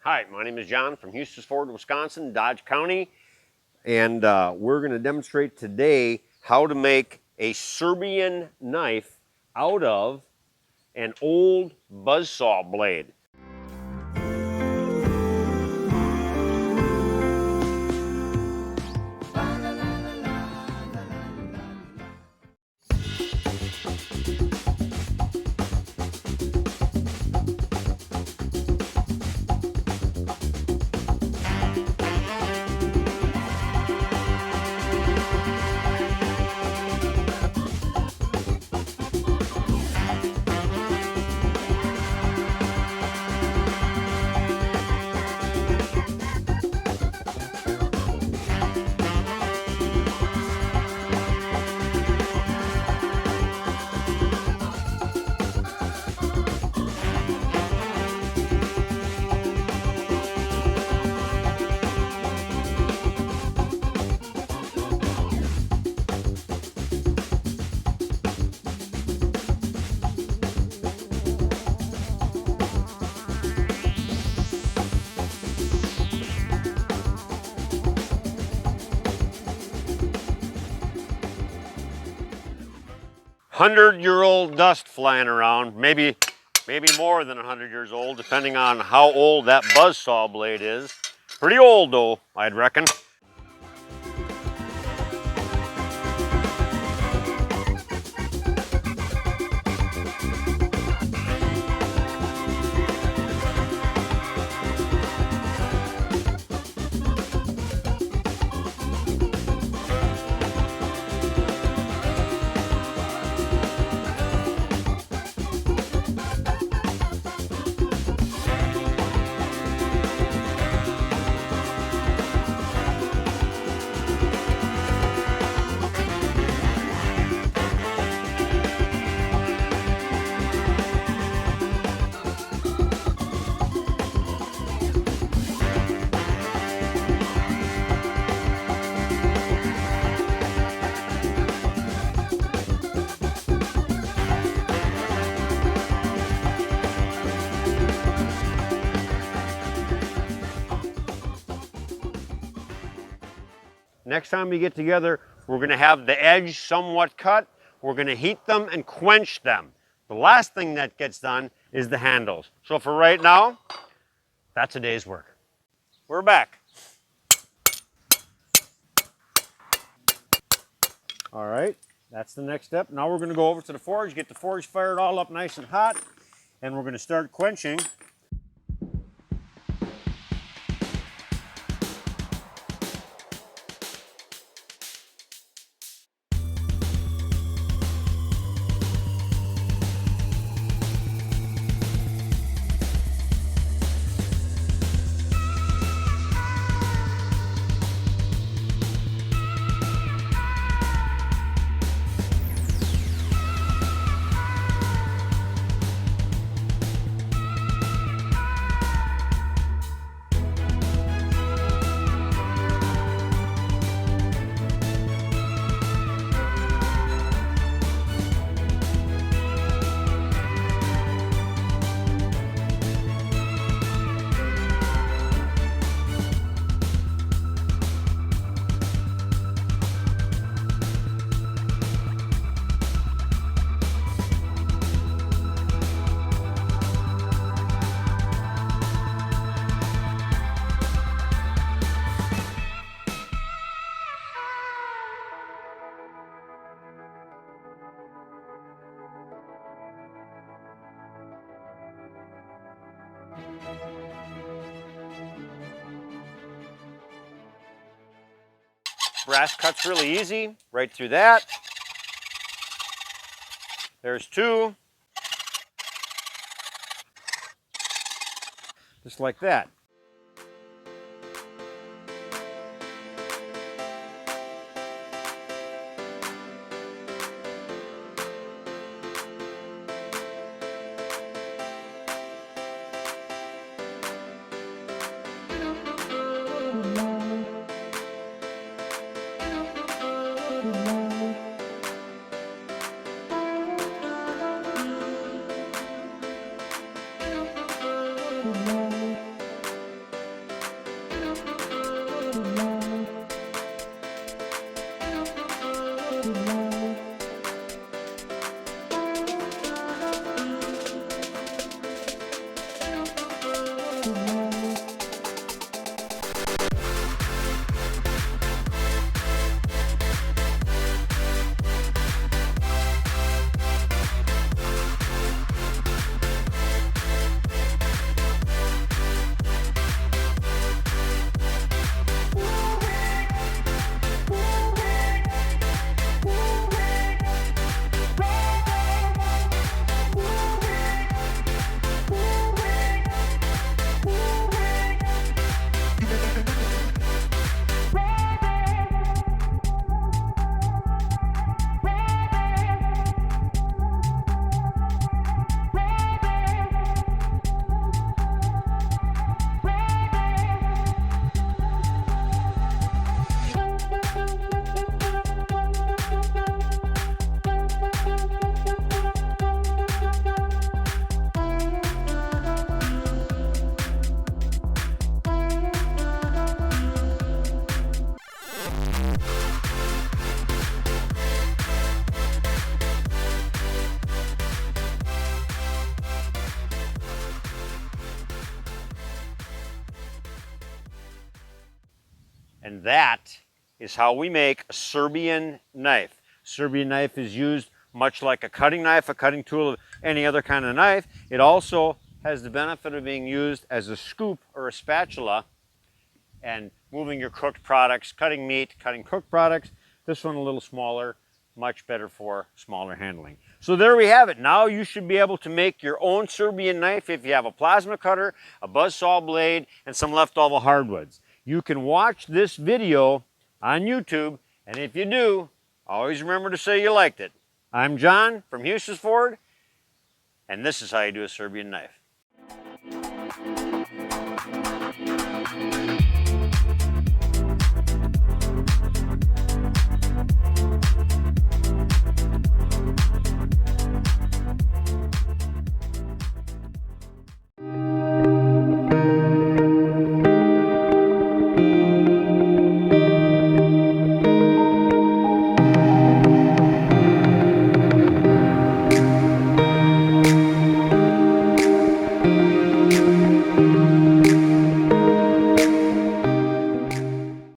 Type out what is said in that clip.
Hi, my name is John from Houston Ford, Wisconsin, Dodge County, and we're going to demonstrate today how to make a Serbian knife out of an old buzzsaw blade. Hundred-year-old dust flying around, maybe more than 100 years old, depending on how old that buzzsaw blade is. Pretty old though, I'd reckon. Next time we get together, we're going to have the edge somewhat cut. We're going to heat them and quench them. The last thing that gets done is the handles. So for right now, that's a day's work. We're back. All right, that's the next step. Now we're going to go over to the forge, get the forge fired all up nice and hot, and we're going to start quenching. Brass cut's really easy, right through that. There's two. Just like that. And that is how we make a Serbian knife. Serbian knife is used much like a cutting knife, a cutting tool, any other kind of knife. It also has the benefit of being used as a scoop or a spatula and moving your cooked products, cutting meat, cutting cooked products. This one a little smaller, much better for smaller handling. So there we have it. Now you should be able to make your own Serbian knife if you have a plasma cutter, a buzzsaw blade, and some leftover hardwoods. You can watch this video on YouTube, and if you do, always remember to say you liked it. I'm John from Hughes's Ford, and this is how you do a Serbian knife.